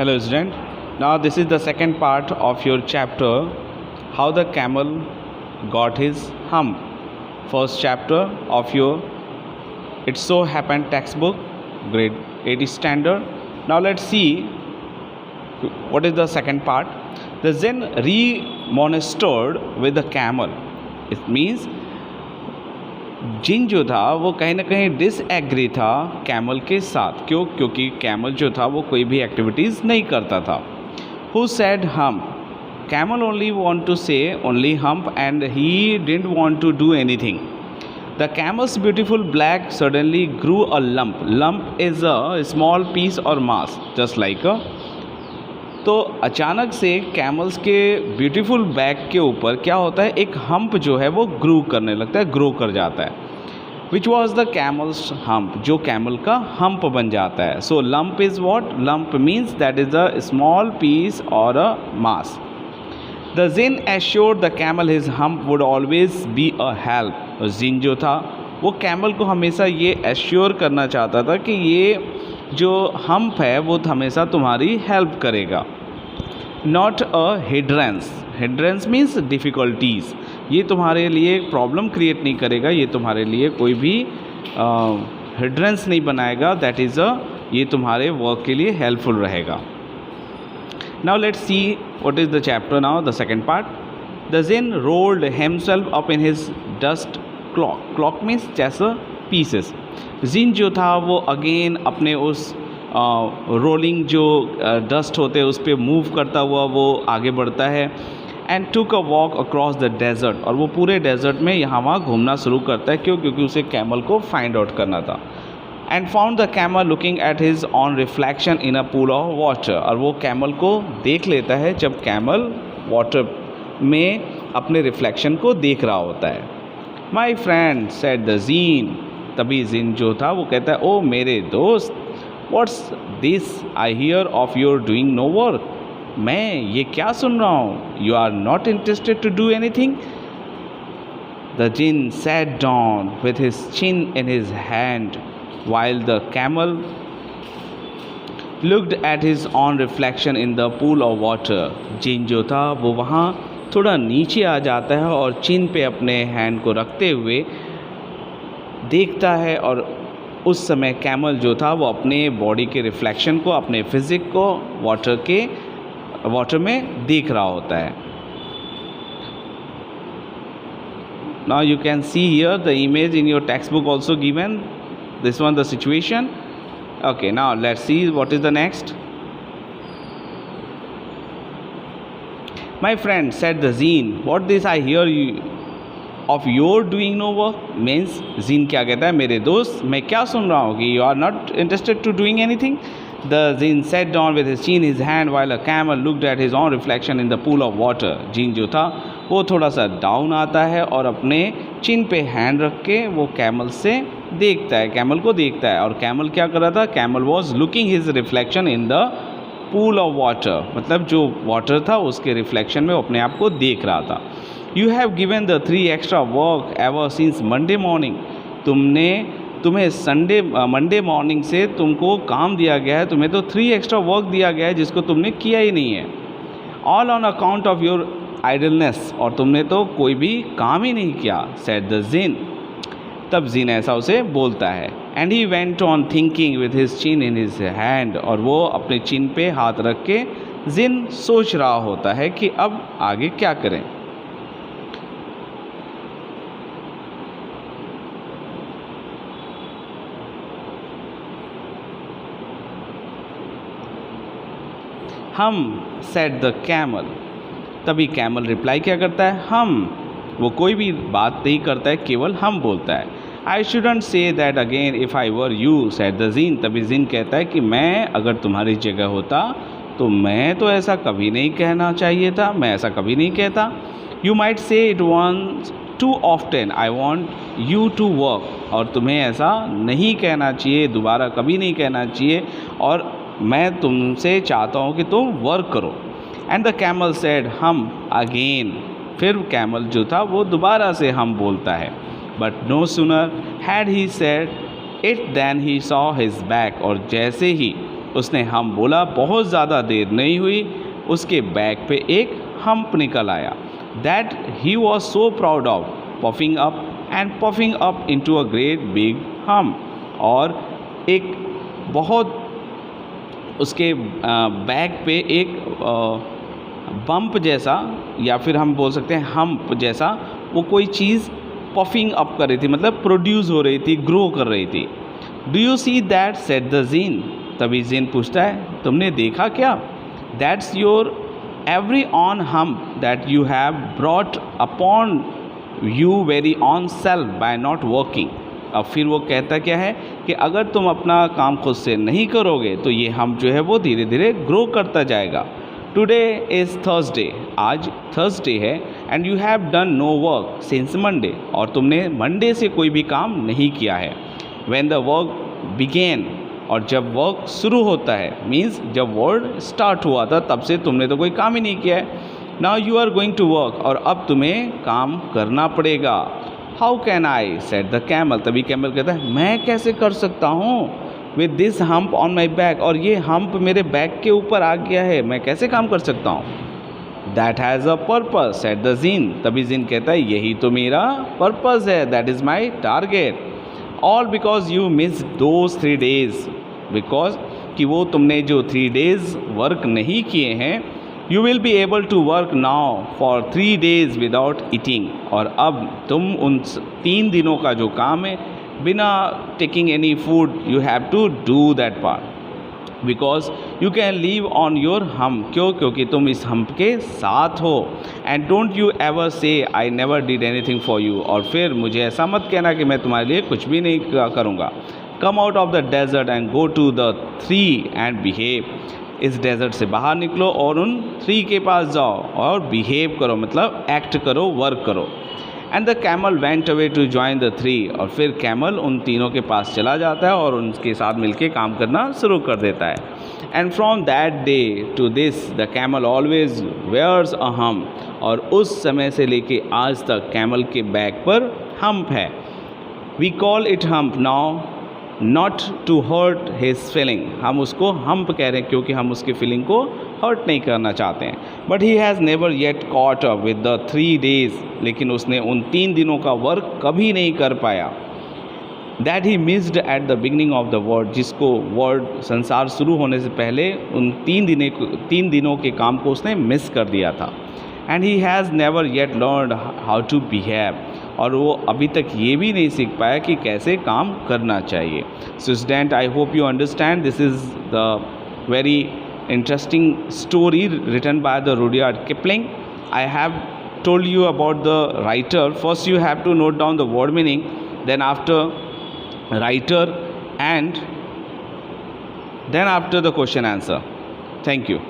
Hello student. Now this is the second part of your chapter, how the camel got his hump. First chapter of your It So Happened textbook, grade 80 standard. Now let's see what is the second part. The Zen remonstrated with the camel. It means जिन जो था वो कहीं ना कहीं disagree था camel के साथ. क्योंकि कैमल जो था वो कोई भी एक्टिविटीज़ नहीं करता था. Who said hump. Camel only want to say only hump and he didn't want to do anything. The camel's beautiful black suddenly grew a lump. Lump is a small piece or mass just like अ. तो अचानक से camels के beautiful back के ऊपर क्या होता है, एक हम्प जो है वो ग्रू करने लगता है, ग्रो कर जाता है. Which was the camel's hump. जो कैमल का हम्प बन जाता है. So lump is what. Lump means that is a small piece or a mass. The jinn assured the camel his hump would always be a help. जिन जो था वो camel को हमेशा ये एश्योर करना चाहता था कि ये जो हम्प है वो हमेशा तुम्हारी हेल्प करेगा. Not a hindrance. Hindrance means difficulties. ये तुम्हारे लिए प्रॉब्लम क्रिएट नहीं करेगा, ये तुम्हारे लिए कोई भी हिड्रेंस नहीं बनाएगा. दैट इज़ ये तुम्हारे वर्क के लिए हेल्पफुल रहेगा. Now let's see what is the chapter now, the second part. The jinn rolled himself up in his dust cloak. Cloak means जैसा पीसेस. जिन जो था वो अगेन अपने उस रोलिंग जो डस्ट होते हैं उस पर मूव करता हुआ वो आगे बढ़ता है. And took a walk across the desert. और वो पूरे डेजर्ट में यहाँ वहाँ घूमना शुरू करता है. क्योंकि उसे कैमल को फाइंड आउट करना था. And found the camel looking at his on reflection in a pool of water. और वो कैमल को देख लेता है जब कैमल वाटर में अपने रिफ्लेक्शन को देख रहा होता है. My friend said the jinn. तभी जिन जो था वो कहता है, ओ मेरे दोस्त, what's this I hear of your doing no work. मैं ये क्या सुन रहा हूँ, you are not interested to do anything. The jinn sat down with his chin in his hand while the camel looked at his own reflection in the pool of water. जिन जो था वो वहाँ थोड़ा नीचे आ जाता है और चिन पे अपने हैंड को रखते हुए देखता है. और उस समय कैमल जो था वो अपने बॉडी के रिफ्लेक्शन को, अपने फिजिक को वाटर में देख रहा होता है. Now you can see here the image in your textbook also given. This one the situation. Okay, now let's see what is the next. My friend said the zine, what this I hear you of your doing no work. Means zine क्या कहता है, मेरे दोस्त मैं क्या सुन रहा हूँ कि you are not interested to doing anything. The zine sat down with his chin in his hand while a camel looked at his own reflection in the pool of water. Gene जो था वो थोड़ा सा down आता है और अपने चिन पे हैंड रख के वो कैमल से देखता है, कैमल को देखता है. और कैमल क्या कर रहा था, camel was looking his reflection in the pool of water. मतलब जो वाटर था उसके रिफ्लेक्शन में वो अपने आप को देख रहा था. You have given the 3 extra work ever since Monday morning. तुम्हें मंडे मॉर्निंग से तुमको काम दिया गया है, तुम्हें तो 3 एक्स्ट्रा वर्क दिया गया है जिसको तुमने किया ही नहीं है. All on account of your idleness. और तुमने तो कोई भी काम ही नहीं किया. सेड द जिन. तब जिन ऐसा उसे बोलता है. And he went on thinking with his chin in his hand. और वो अपने चिन पे हाथ रख के जिन सोच रहा होता है कि अब आगे क्या करें. हम सेड द कैमल. तभी कैमल रिप्लाई क्या करता है, हम. वो कोई भी बात नहीं करता है, केवल हम बोलता है. I shouldn't say that again if I were you said the jinn. तभी जिन कहता है कि मैं अगर तुम्हारी जगह होता तो मैं तो ऐसा कभी नहीं कहना चाहिए था, मैं ऐसा कभी नहीं कहता. You might say it once too often I want you to work. और तुम्हें ऐसा नहीं कहना चाहिए, दोबारा कभी नहीं कहना चाहिए, और मैं तुमसे चाहता हूँ कि तुम वर्क करो. And the camel said humph again. फिर कैमल जो था वो दोबारा से हम बोलता है. But no sooner had he said it than he saw his back. और जैसे ही उसने हम बोला, बहुत ज़्यादा देर नहीं हुई, उसके बैग पे एक हम्प निकल आया। That he was so proud of, puffing up and puffing up into a great big hump. और एक बहुत उसके बैग पे एक बम्प जैसा, या फिर हम बोल सकते हैं हम्प जैसा, वो कोई चीज़ पफिंग अप कर रही थी, मतलब प्रोड्यूस हो रही थी, ग्रो कर रही थी। Do you see that, said the jinn. तभी जीन पूछता है, तुमने देखा क्या? That's your every own hump that you have brought upon you very own self by not working. अब फिर वो कहता क्या है कि अगर तुम अपना काम खुद से नहीं करोगे तो ये हम जो है वो धीरे धीरे ग्रो करता जाएगा। टुडे इज़ थर्सडे, आज थर्सडे है, and you have done no work since Monday, और तुमने मंडे से कोई भी काम नहीं किया है। व्हेन द वर्क बिगेन, और जब वर्क शुरू होता है, मीन्स जब वर्ड स्टार्ट हुआ था तब से तुमने तो कोई काम ही नहीं किया है। Now you are going to work, और अब तुम्हें काम करना पड़ेगा। How can I, said the camel. तभी कैमल कहता है, मैं कैसे कर सकता हूँ, with this hump on my back, और ये हम्प मेरे बैक के ऊपर आ गया है, मैं कैसे काम कर सकता हूँ। That has a purpose, said the jinn. तभी जीन कहता है, यही तो मेरा पर्पस है, that is my target. All because you miss those 3 days, because कि वो तुमने जो 3 days वर्क नहीं किए हैं, you will be able to work now for 3 days without eating, और अब तुम उन 3 दिनों का जो काम है बिना taking any food, you have to do that part, because you can live on your hump. क्यों? क्योंकि तुम इस हम्प के साथ हो। एंड डोंट यू एवर से I never did anything for you, और फिर मुझे ऐसा मत कहना कि मैं तुम्हारे लिए कुछ भी नहीं करूँगा। Come out of the desert and go to the 3 and behave. इस डेजर्ट से बाहर निकलो और उन 3 के पास जाओ और बिहेव करो, मतलब एक्ट करो, वर्क करो। And the camel went away to join the 3, और फिर कैमल उन तीनों के पास चला जाता है और उनके साथ मिलके काम करना शुरू कर देता है। And from that day to this the camel always wears a hump, और उस समय से लेके आज तक कैमल के बैक पर हम्प है। We call it hump now not to hurt his feeling, हम उसको हम्प कह रहे हैं क्योंकि हम उसकी फीलिंग को हर्ट नहीं करना चाहते हैं। But he has never yet caught up with the 3 days, लेकिन उसने उन 3 दिनों का वर्क कभी नहीं कर पाया। That he missed at the beginning of the world, जिसको वर्ल्ड संसार शुरू होने से पहले उन 3 दिनों के काम को उसने मिस कर दिया था। And he has never yet learned how to behave, और वो अभी तक ये भी नहीं सीख पाया कि कैसे काम करना चाहिए। So student, I hope you understand this is the very interesting story written by the Rudyard Kipling. I have told you about the writer. First you have to note down the word meaning, then after writer, and then after the question answer. Thank you.